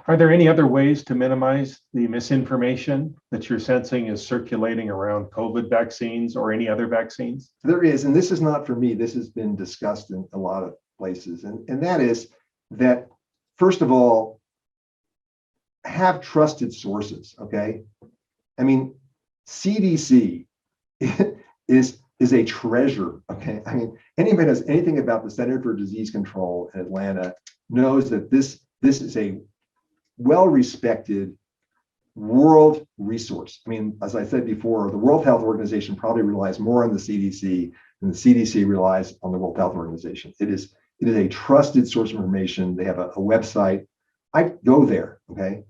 Are there any other ways to minimize the misinformation that you're sensing is circulating around COVID vaccines or any other vaccines? There is, and this is not for me. This has been discussed in a lot of places. And that is that, first of all, have trusted sources, okay? CDC is a treasure, okay? Anybody knows anything about the Center for Disease Control in Atlanta knows that this is a well-respected world resource. As I said before, the World Health Organization probably relies more on the CDC than the CDC relies on the World Health Organization. It is a trusted source of information. They have a website. I go there, okay?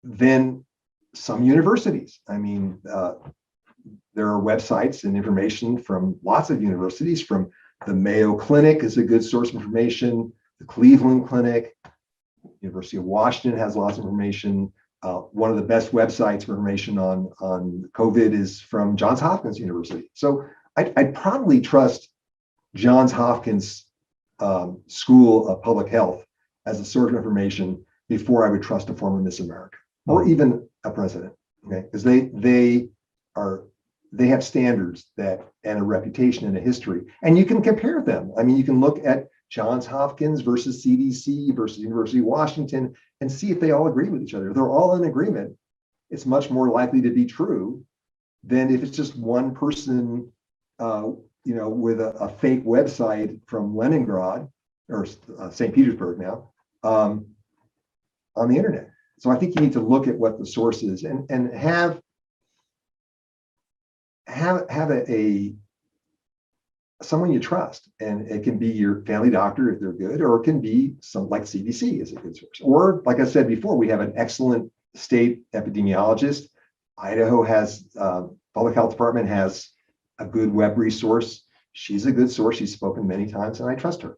Then some universities. There are websites and information from lots of universities. From the Mayo Clinic is a good source of information. The Cleveland Clinic, University of Washington has lots of information. One of the best websites for information on COVID is from Johns Hopkins University. So I'd probably trust Johns Hopkins School of Public Health as a source of information before I would trust a former Miss America or even a president, okay? Because they have standards and a reputation and a history, and you can compare them. You can look at Johns Hopkins versus CDC versus University of Washington and see if they all agree with each other. If they're all in agreement, it's much more likely to be true than if it's just one person, with a fake website from Leningrad or St. Petersburg now on the internet. So I think you need to look at what the source is and have someone you trust, and it can be your family doctor if they're good, or it can be some like CDC is a good source. Or like I said before, we have an excellent state epidemiologist. Idaho has public health department has a good web resource. She's a good source. She's spoken many times, and I trust her.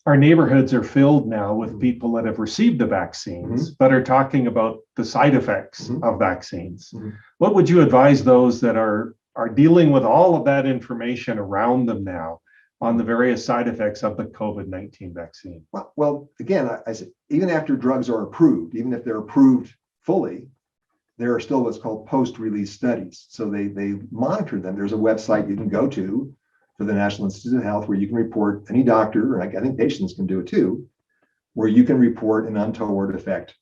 Our neighborhoods are filled now with people that have received the vaccines, but are talking about the side effects of vaccines. What would you advise those that are dealing with all of that information around them now on the various side effects of the COVID-19 vaccine? Well, again, I said, even after drugs are approved, even if they're approved fully, there are still what's called post-release studies. So they monitor them. There's a website you can go to for the National Institute of Health where you can report, any doctor, and I think patients can do it too, where you can report an untoward effect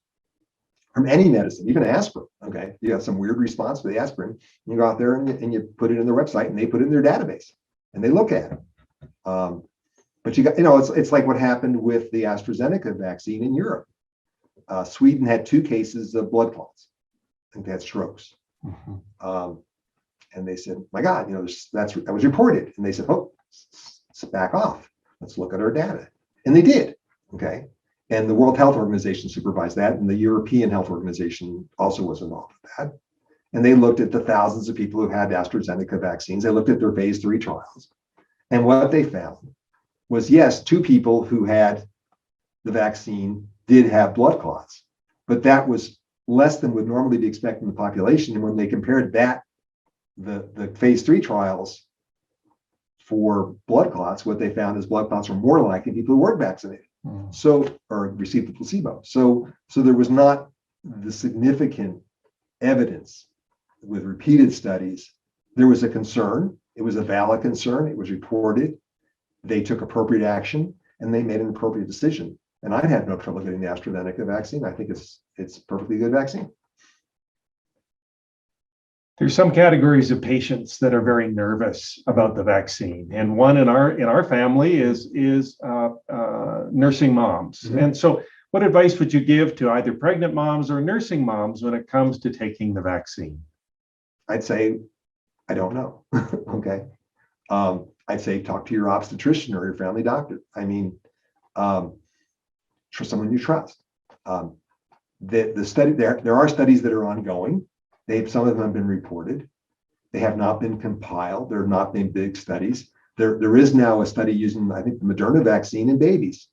from any medicine, even aspirin. Okay, you have some weird response to the aspirin, you go out there and you put it in their website, and they put it in their database, and they look at it. But you got, it's like what happened with the AstraZeneca vaccine in Europe. Sweden had 2 cases of blood clots. I think they had strokes. And they said, my God, that was reported. And they said, oh, back off. Let's look at our data. And they did. Okay. And the World Health Organization supervised that. And the European Health Organization also was involved with that. And they looked at the thousands of people who had AstraZeneca vaccines. They looked at their phase 3 trials. And what they found was, yes, 2 people who had the vaccine did have blood clots, but that was less than would normally be expected in the population. And when they compared that, the phase 3 trials for blood clots, what they found is blood clots were more likely in people who weren't vaccinated, or received the placebo. So there was not the significant evidence with repeated studies. There was a concern. It was a valid concern. It was reported. They took appropriate action, and they made an appropriate decision. And I had no trouble getting the AstraZeneca vaccine. I think it's a perfectly good vaccine. There's some categories of patients that are very nervous about the vaccine, and one in our family is nursing moms. And so, what advice would you give to either pregnant moms or nursing moms when it comes to taking the vaccine? I'd say, I don't know. Okay. I'd say talk to your obstetrician or your family doctor. I mean, for someone you trust. The study there are studies that are ongoing. Some of them have been reported. They have not been compiled. They're not been big studies. There is now a study using, I think, the Moderna vaccine in babies.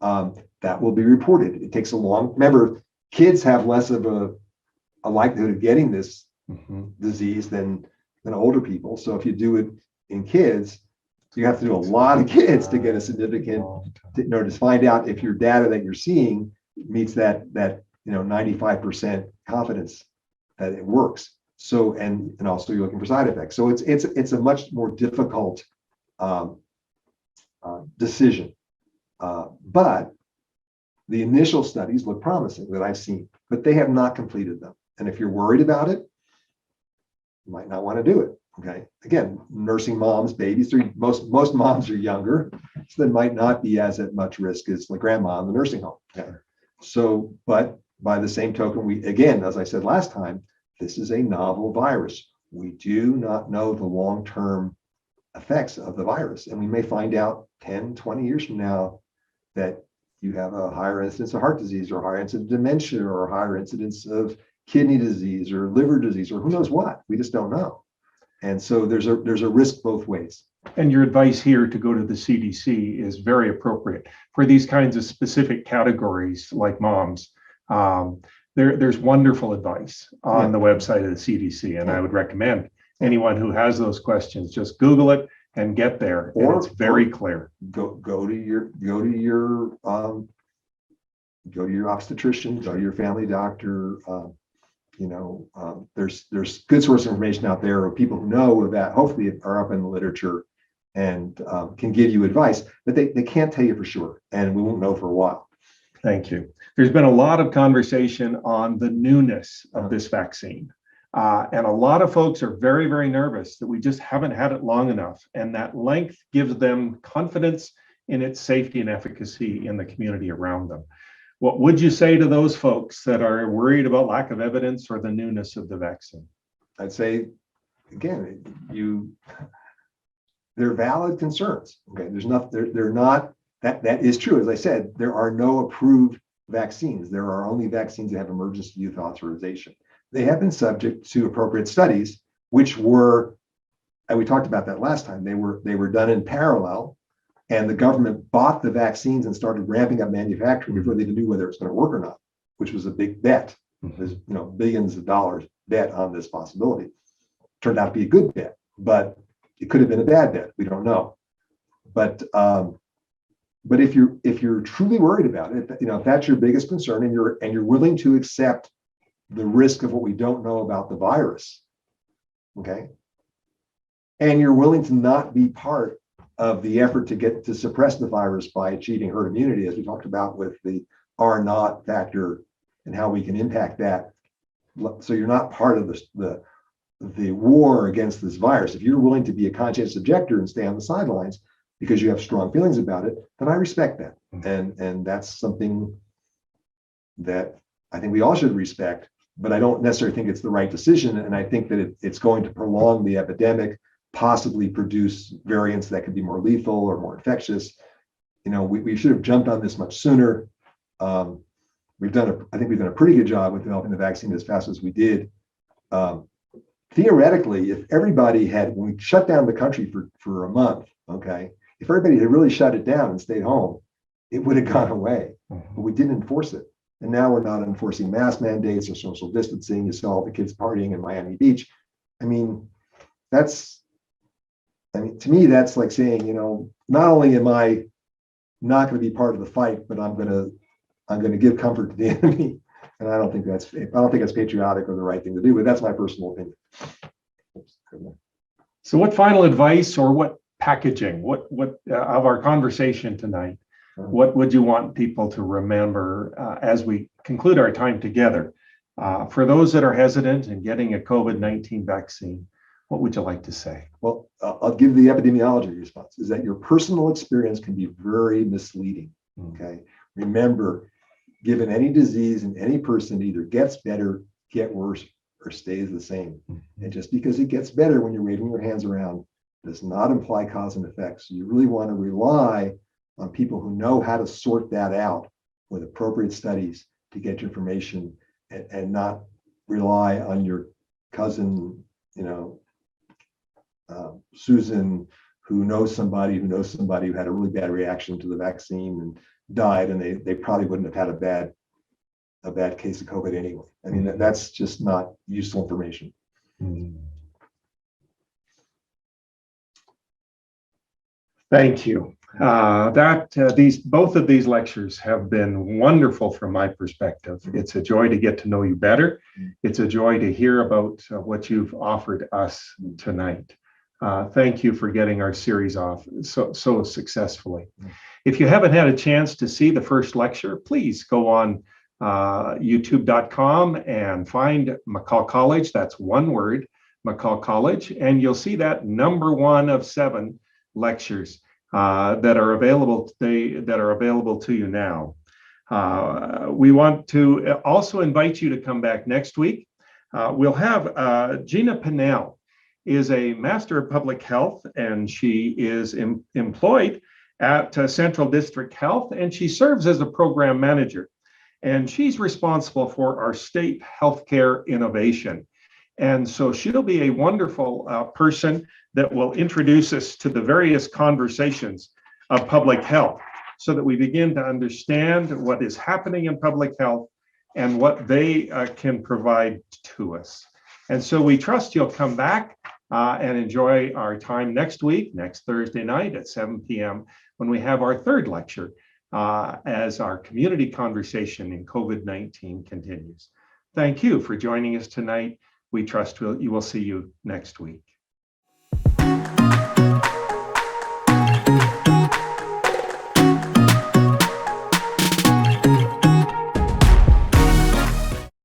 That will be reported. It takes remember, kids have less of a likelihood of getting this disease than older people. So if you do it in kids, you have to do a lot of kids to get a significant, to find out if your data that you're seeing meets that 95% confidence that it works. So, and also you're looking for side effects. So it's a much more difficult decision. But the initial studies look promising that I've seen, but they have not completed them. And if you're worried about it, you might not want to do it. Okay. Again, nursing moms, babies, most moms are younger, so they might not be as at much risk as the grandma in the nursing home. Okay. So, but by the same token, we, again, as I said last time, this is a novel virus. We do not know the long-term effects of the virus. And we may find out 10, 20 years from now that you have a higher incidence of heart disease, or higher incidence of dementia, or higher incidence of kidney disease or liver disease, or who knows what. We just don't know. And so there's a risk both ways. And your advice here to go to the CDC is very appropriate for these kinds of specific categories like moms. There's wonderful advice on the website of the CDC, and I would recommend anyone who has those questions, just Google it and get there. And it's very clear. Go to your obstetrician, go to your family doctor. There's good source of information out there of people who know that hopefully are up in the literature and can give you advice, but they can't tell you for sure, and we won't know for a while. Thank you. There's been a lot of conversation on the newness of this vaccine. And a lot of folks are very, very nervous that we just haven't had it long enough. And that length gives them confidence in its safety and efficacy in the community around them. What would you say to those folks that are worried about lack of evidence or the newness of the vaccine? I'd say, again, they're valid concerns. Okay, they're not. That is true. As I said, there are no approved vaccines. There are only vaccines that have emergency use authorization. They have been subject to appropriate studies, which were, and we talked about that last time, they were done in parallel, and the government bought the vaccines and started ramping up manufacturing before they knew whether it's going to work or not, which was a big bet. There's billions of dollars bet on this possibility. Turned out to be a good bet, but it could have been a bad bet. We don't know. But if you're truly worried about it, if that's your biggest concern, and you're willing to accept the risk of what we don't know about the virus, okay, and you're willing to not be part of the effort to suppress the virus by achieving herd immunity, as we talked about with the R naught factor and how we can impact that. So you're not part of the war against this virus. If you're willing to be a conscientious objector and stay on the sidelines because you have strong feelings about it, then I respect that. And that's something that I think we all should respect, but I don't necessarily think it's the right decision. And I think that it's going to prolong the epidemic, possibly produce variants that could be more lethal or more infectious. You know, we should have jumped on this much sooner. I think we've done a pretty good job with developing the vaccine as fast as we did. Theoretically, if everybody had, when we shut down the country for a month, okay, if everybody had really shut it down and stayed home, it would have gone away, but we didn't enforce it. And now we're not enforcing mask mandates or social distancing. You saw all the kids partying in Miami Beach. I mean, to me, that's like saying, you know, not only am I not going to be part of the fight, but I'm going to give comfort to the enemy. And I don't think that's patriotic or the right thing to do, but that's my personal opinion. So what final advice or what packaging, what of our conversation tonight, what would you want people to remember as we conclude our time together? For those that are hesitant in getting a COVID-19 vaccine, what would you like to say? Well, I'll give the epidemiology response, is that your personal experience can be very misleading, okay? Remember, given any disease in any person, either gets better, get worse, or stays the same. And just because it gets better when you're waving your hands around does not imply cause and effect. So you really want to rely on people who know how to sort that out with appropriate studies to get your information, and not rely on your cousin, you know, Susan, who knows somebody who had a really bad reaction to the vaccine and died, and they probably wouldn't have had a bad case of COVID anyway. I mean, that's just not useful information. Thank you. Both of these lectures have been wonderful from my perspective. It's a joy to get to know you better. It's a joy to hear about what you've offered us tonight. Thank you for getting our series off so successfully. If you haven't had a chance to see the first lecture, please go on youtube.com and find McCall College. That's one word, McCall College, and you'll see that #1 of 7 lectures that are available to you now. We want to also invite you to come back next week. We'll have Gina Pinnell is a Master of Public Health, and she is employed at Central District Health, and she serves as a program manager. And she's responsible for our state healthcare innovation. And so she'll be a wonderful person that will introduce us to the various conversations of public health so that we begin to understand what is happening in public health and what they can provide to us. And so we trust you'll come back and enjoy our time next week, next Thursday night at 7 p.m. when we have our third lecture as our community conversation in COVID-19 continues. Thank you for joining us tonight. We trust you will see you next week.